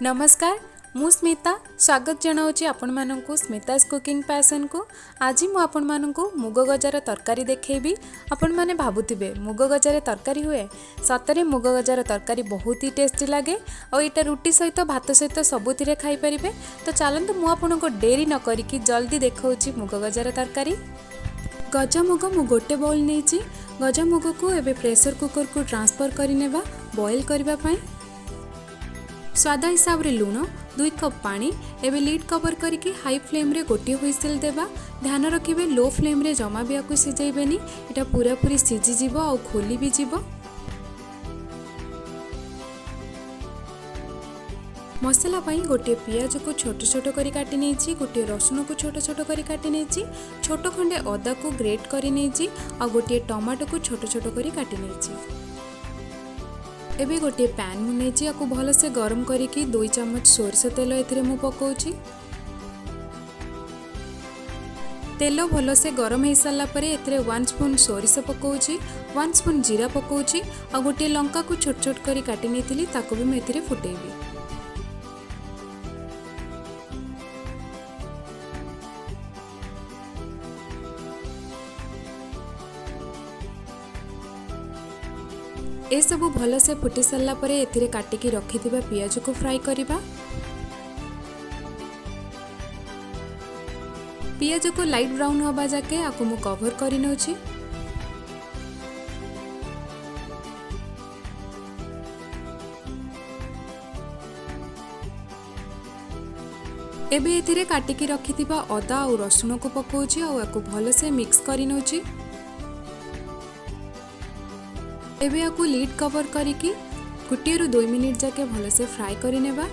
नमस्कार मु स्मिता स्वागत जनाऊँगी आपण मानू स्मितास कुकिंग पैसन को। आज मु आपण मानू मुग गजार तरकारी देखेबी। आपण माने भाबुथिबे मुग गजार तरकारी हुए, सतरे मुग गजार तरकारी बहुत ही टेस्टी लगे और यहाँ रुटी सहित भात सहित सबुथिरे खाई परिबे। तो चलतु मु आपनको डेरी न करिकी जल्दी देखाऊँगी मुग गजार तरकारी। गजामुग मु गोटे बाउल नहीं, गजामुग को एबे प्रेशर कुकर को ट्रांसफर करनेबा बॉईल करबा पई। स्वाद हिसाब रे लुण 2 कप पानी एबे लीड कवर करके हाई फ्लेम रे गोटे हुइसिल देबा। ध्यान रखिबे लो फ्लेम रे जमा भी आकु सिझाइबेनी, एटा पूरा पूरी सिझी जीवो और खोली भी जीवो। मसला पाई गोटे पियाज को छोट छोट करी काटी नेछि, गोटे रसुन को छोट छोट करी काटी नेछि, छोट खंडे अदा को ग्रेट करी नेछि और गोटे टमाटो को छोट छोट करी काटी नेछि। एबे गोटे पैन मु नेछि, आकु भल से गरम करिकी 2 चम्मच सोरष तेल एथिरे मु पकाउछि। तेल भल से गरम हो सारा पर एथिरे 1 स्पून सोरिष पकाउछि, 1 स्पून जीरा पकाउछि और गोटे लंका को छोट छोट करी काटी नेथिली ताको भी मैं एथिरे फुटेबी। ए सबु भल से फुटी सारा पर एथिरे काटिकी रखिथिबा पियाज को फ्राई करिबा। पियाज को लाइट ब्राउन होबा जाके आकु मु कवर करि नउछि। एबे एथिरे काटिकी रखिथिबा अदा और रसुन को पकाउछि और आकु भल से मिक्स करि नउछि। एबे आकु लीड कवर करिकी 1 ରୁ 2 मिनिट जाके भल से फ्राई करि नेबा।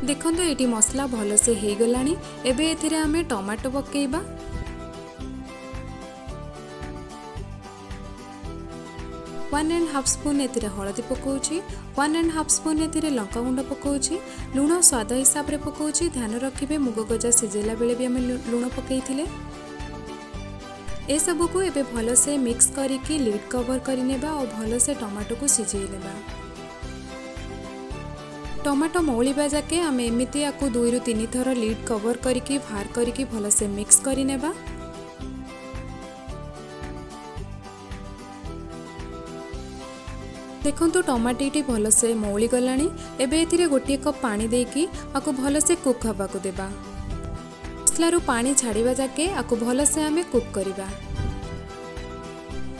देखंतु एटी मसला भल से हे गलानी। एबे एथिरे आमे टमाटो पकेइबा। वन एंड हाफ स्पून एथिरे हळदी पकाउछि, 1 एंड हाफ स्पून एथिरे लंका गुंड पकाउछि, लुण स्वाद हिसाब रे पकाउछि। ध्यान रखिबे मुग गजा सिझेला बेले भी आमे लुण पकेइथिले। ए सबू को एबे भल से मिक्स करिकी लीड कवर करि नेबा और भल से टमाटो को सिझेइ नेबा। टमाटो मौलिबा जाके आमे एमिति आकु 2 ରୁ 3 थर लीड कवर करिकी भार करिकी भल से मिक्स करि नेबा। देखंतु टमाटीटी भल से मौली गलानी। एबे एथिरे 1 कप पानी देकी आकु भल से कुक हबा को देबा। मसलारू पानी छाड़िबा जाके आकु भल से आमे कुक करिबा।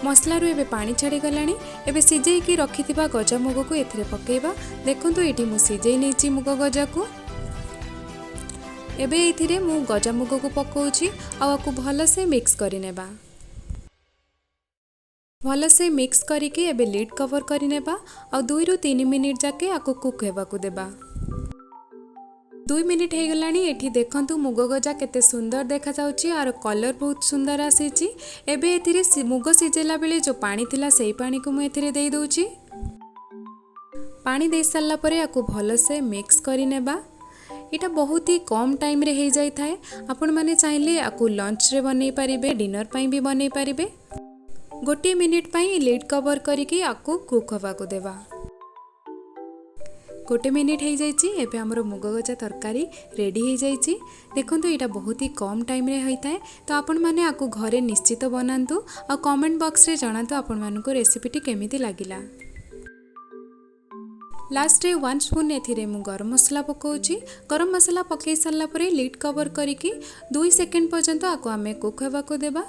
मसलारू एबे पानी छाड़ी गलानी। एबे सिझेई की रखिथिबा गजा मुग को एथिरे पकेइबा। देखंतु एठी मु सिझेई नेछि मुग गजा को। एबे एथिरे मु गजा मुग को पकाउछि आ आकु भल से मिक्स करि नेबा। भल से मिक्स करिके एबे लीड कवर करि नेबा और 2 ରୁ 3 मिनिट जाके आकु कुक हेबा को देबा। 2 मिनिट हो गलानी। एठी देखंतु मुग गजा केते सुंदर देखा जाउची और कलर बहुत सुंदर आसीची। एबे एथिरे मुग सिझेला बेले जो पानी थिला सेही पानी को मु एथिरे देई दोउची। पानी दे सारला परे आकु भल से मिक्स करि नेबा। इटा बहुत ही कम टाइम रे हे जाई थाए। आपण माने चाहिले आकु लंच रे बनै परिबे, डिनर पई भी बनै परिबे। 1 मिनिट पई लीड कवर करिकी आकु कुक हवा को देबा। 1 मिनिट हो जाइए। एबे हमरो मुग गजा तरकारी रेडी हो जाइए। देखंतु एटा बहुत ही कम टाइम रे होता है। तो आपण माने आकु घरे निश्चित बनातु और कमेंट बॉक्स रे जणातु आपण मानको रेसिपीटी केमिति लागिला। लास्ट रे 1 स्पून एथिरे मु गरम मसला पकाउछि। गरम मसला पकई सारला परे लीड कवर करिकी 2 सेकंड पर्यंत आकु आमे कुक हेबा को देबा।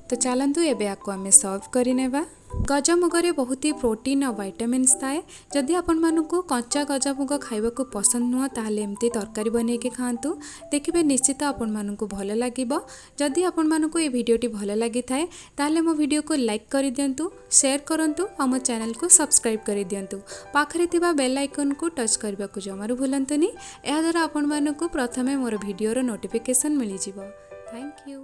तो चलतु एबे आकु आमे सर्व करि नेबा। गजामुगरे बहुत ही प्रोटीन और विटामिन्स थाए। जदि आपण मानकु कच्चा गजामुग खाइबा को पसंद नुह ताहले एमती तरकारी बनै के खांतु। देखिबे निश्चित आपण मानकु भल लागिबो। जदि आपण मानकु ए वीडियोटी भल लागि थाए ताहले मो वीडियो को लाइक करि दियंतु, शेयर करंतु और मो चैनल को सब्सक्राइब करि दियंतु। पाखरे थिबा बेल आइकन को टच करबा को जमारू भूलंतुनी। एहा द्वारा आपण मानकु प्रथमे मोर वीडियो रो नोटिफिकेशन मिलि जिवो। Thank you.